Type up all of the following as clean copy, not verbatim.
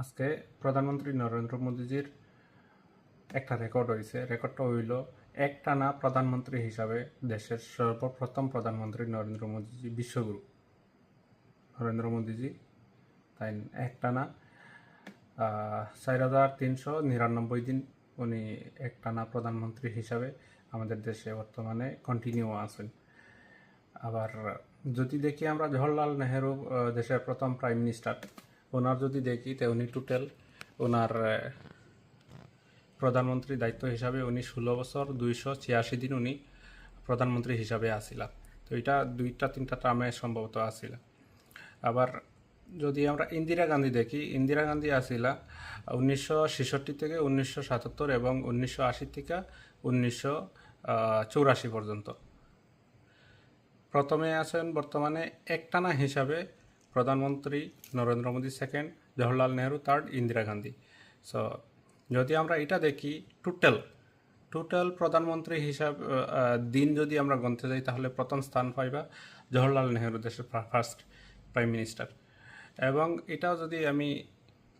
আজকে প্রধানমন্ত্রী নরেন্দ্র মোদীজির একটা রেকর্ড হয়েছে। রেকর্ডটা হইল একটানা প্রধানমন্ত্রী হিসাবে দেশের সর্বপ্রথম প্রধানমন্ত্রী নরেন্দ্র মোদীজি, বিশ্বগুরু নরেন্দ্র মোদীজি, তাই একটানা 4,399 দিন উনি একটানা প্রধানমন্ত্রী হিসাবে আমাদের দেশে বর্তমানে কন্টিনিউ আছেন। আবার যদি দেখি আমরা জওহরলাল নেহেরু দেশের প্রথম প্রাইম মিনিস্টার, ওনার যদি দেখি তো উনি টোটাল ওনার প্রধানমন্ত্রী দায়িত্ব হিসাবে উনি 16 বছর 286 দিন উনি প্রধানমন্ত্রী হিসাবে আসিলা। তো এটা 2-3টা টার্মে সম্ভবত আসিলা। আবার যদি আমরা ইন্দিরা গান্ধী দেখি, ইন্দিরা গান্ধী আসিলা 1966 থেকে 1977 এবং 1980 থেকে 1984 পর্যন্ত। প্রথমে আছেন বর্তমানে একটানা হিসাবে প্রধানমন্ত্রী Narendra Modi second, Jawaharlal Nehru third, Indira Gandhi. So যদি আমরা এটা দেখি টোটাল প্রধানমন্ত্রী হিসাব দিন যদি আমরা গণতে যাই তাহলে প্রথম স্থান পাইবা জওহরলাল নেহরু, দেশের ফার্স্ট প্রাইম মিনিস্টার। এবং এটাও যদি আমি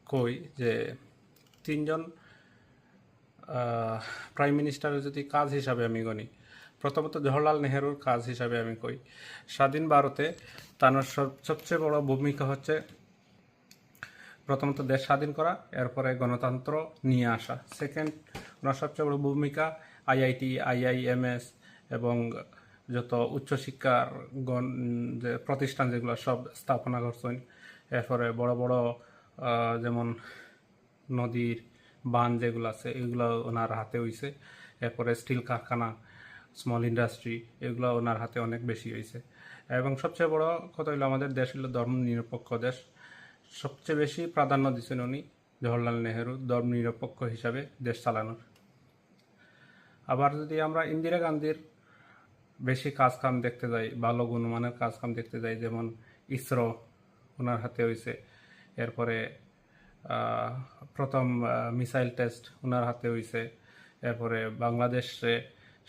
কই যে তিনজন প্রাইম মিনিস্টারের যদি কাজ হিসাবে আমি গণি, প্রথমত জওহরলাল নেহরুর কাজ হিসাবে আমি কই, স্বাধীন ভারতে তার সবচেয়ে বড় ভূমিকা হচ্ছে প্রথমত দেশ স্বাধীন করা, এরপরে গণতন্ত্র নিয়ে আসা। সেকেন্ড, ওনার সবচেয়ে বড় ভূমিকা আইআইটি, আইআইএমএস এবং যত উচ্চশিক্ষার যে প্রতিষ্ঠান যেগুলো সব স্থাপনা করছেন। এরপরে বড় বড় যেমন নদীর বাঁধ যেগুলো আছে এগুলো ওনার হাতে হইছে। এরপরে স্টিল কারখানা, স্মল ইন্ডাস্ট্রি, এগুলো ওনার হাতে অনেক বেশি হয়েছে। এবং সবচেয়ে বড় কথা হলো আমাদের দেশ হলো ধর্মনিরপেক্ষ দেশ। সবচেয়ে বেশি প্রাধান্য দিচ্ছেন উনি জওহরলাল নেহরু ধর্মনিরপেক্ষ হিসাবে দেশ চালানোর। আবার যদি আমরা ইন্দিরা গান্ধীর বেশি কাজকাম দেখতে যাই, ভালো গুণমানের কাজকাম দেখতে যাই, যেমন ইসরো ওনার হাতে হয়েছে। এরপরে প্রথম মিসাইল টেস্ট ওনার হাতে হয়েছে। এরপরে বাংলাদেশে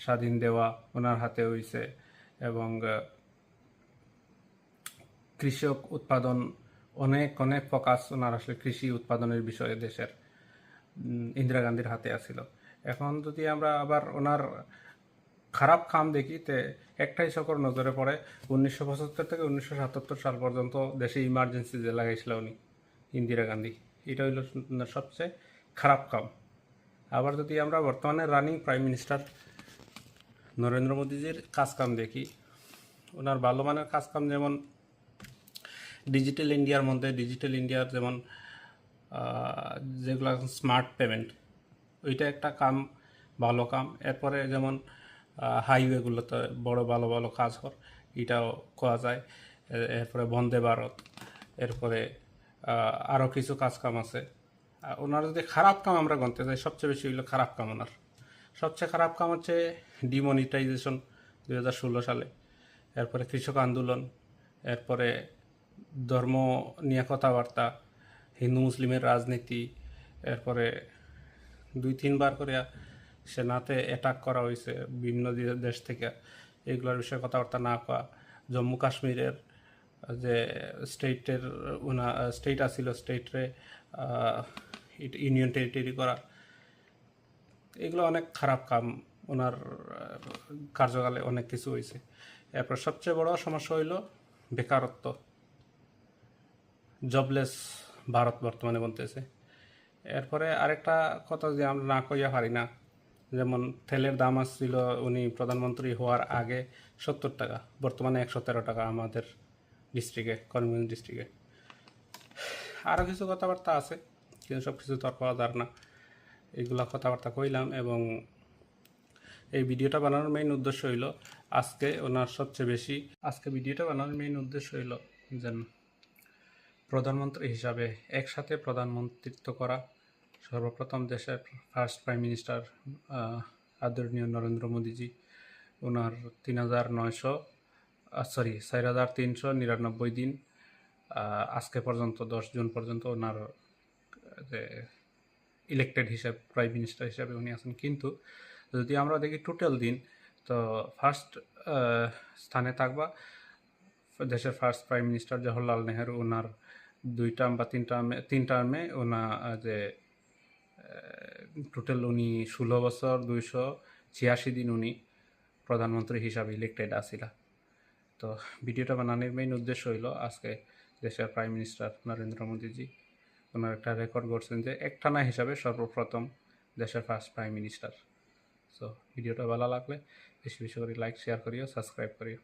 স্বাধীন দেওয়া ওনার হাতে হয়েছে। এবং কৃষক উৎপাদন অনেক অনেক ফোকাস ওনার আসলে কৃষি উৎপাদনের বিষয়ে দেশের ইন্দিরা গান্ধীর হাতে আসিল। এখন যদি আমরা আবার ওনার খারাপ কাম দেখি তে একটাই সকল নজরে পড়ে 1975 থেকে 1977 সাল পর্যন্ত দেশে ইমার্জেন্সি যে লাগাইছিল উনি ইন্দিরা গান্ধী, এটা হইল সবচেয়ে খারাপ কাম। আবার যদি আমরা বর্তমানে রানিং প্রাইম মিনিস্টার নরেন্দ্র মোদীজির কাজকাম দেখি, ওনার ভালো মানের কাজকাম যেমন ডিজিটাল ইন্ডিয়ার যেমন যেগুলো স্মার্ট পেমেন্ট, ওইটা একটা কাম, ভালো কাম। এরপরে যেমন হাইওয়েগুলোতে বড় ভালো ভালো কাজ কর, এটাও করা যায়। এরপরে বন্দে ভারত, এরপরে আরও কিছু কাজ কাম আছে। ওনার যদি খারাপ কাম আমরা গণতে যাই, সবচেয়ে বেশি হইলো খারাপ কাম ওনার। সবচেয়ে খারাপ কাম হচ্ছে ডিমনিটাইজেশন 2016 সালে, এরপরে কৃষক আন্দোলন, এরপরে ধর্ম নিয়ে কথাবার্তা, হিন্দু মুসলিমের রাজনীতি, এরপরে 2-3 বার করে সেনাতে অ্যাটাক করা হয়েছে বিভিন্ন দেশ থেকে, এগুলোর বিষয়ে কথাবার্তা না করা, জম্মু কাশ্মীরের যে স্টেট আসিল স্টেটরে ইউনিয়ন টেরিটরি করা, এগুলো অনেক খারাপ কাম ওনার কার্যকালে অনেক কিছু হয়েছে। এরপর সবচেয়ে বড় সমস্যা হইল বেকারত্ব, জবলেস ভারত বর্তমানে বলতেছে। এরপরে আরেকটা কথা যে আমরা না কইয়া পারি না, যেমন তেলের দাম আসছিল উনি প্রধানমন্ত্রী হওয়ার আগে 70 টাকা, বর্তমানে 113 টাকা আমাদের ডিস্ট্রিক্টে, করিমগঞ্জ ডিস্ট্রিক্টে। আরও কিছু কথাবার্তা আছে কিন্তু সব কিছু তো আর পাওয়া যার না, এইগুলা কথাবার্তা কইলাম। এবং এই ভিডিওটা বানানোর মেইন উদ্দেশ্য হইল আজকে ভিডিওটা বানানোর মেইন উদ্দেশ্য হইল যেন প্রধানমন্ত্রী হিসাবে একসাথে প্রধানমন্ত্রিত্ব করা সর্বপ্রথম দেশের ফার্স্ট প্রাইম মিনিস্টার আদরণীয় নরেন্দ্র মোদীজি, ওনার 4,399 দিন আজকে পর্যন্ত 10 জুন পর্যন্ত ওনার যে ইলেক্টেড হিসাবে প্রাইম মিনিস্টার হিসাবে উনি আছেন। কিন্তু যদি আমরা দেখি টোটাল দিন, তো ফার্স্ট স্থানে থাকবা দেশের first prime minister Jawaharlal Nehru, ওনার 2 টার্ম বা 3 টার্মে ওনা যে টোটাল উনি 16 বছর 286 দিন উনি প্রধানমন্ত্রী হিসাবে ইলেক্টেড আসিলা। তো ভিডিওটা বানানোর মেইন উদ্দেশ্য হইল আজকে দেশের প্রাইম মিনিস্টার নরেন্দ্র মোদীজি ওনার একটা রেকর্ড করছেন যে একটানা হিসাবে সর্বপ্রথম দেশের ফার্স্ট প্রাইম মিনিস্টার। সো ভিডিওটা ভালো লাগলে বেশি বেশি করে লাইক শেয়ার করিও, সাবস্ক্রাইব করিও।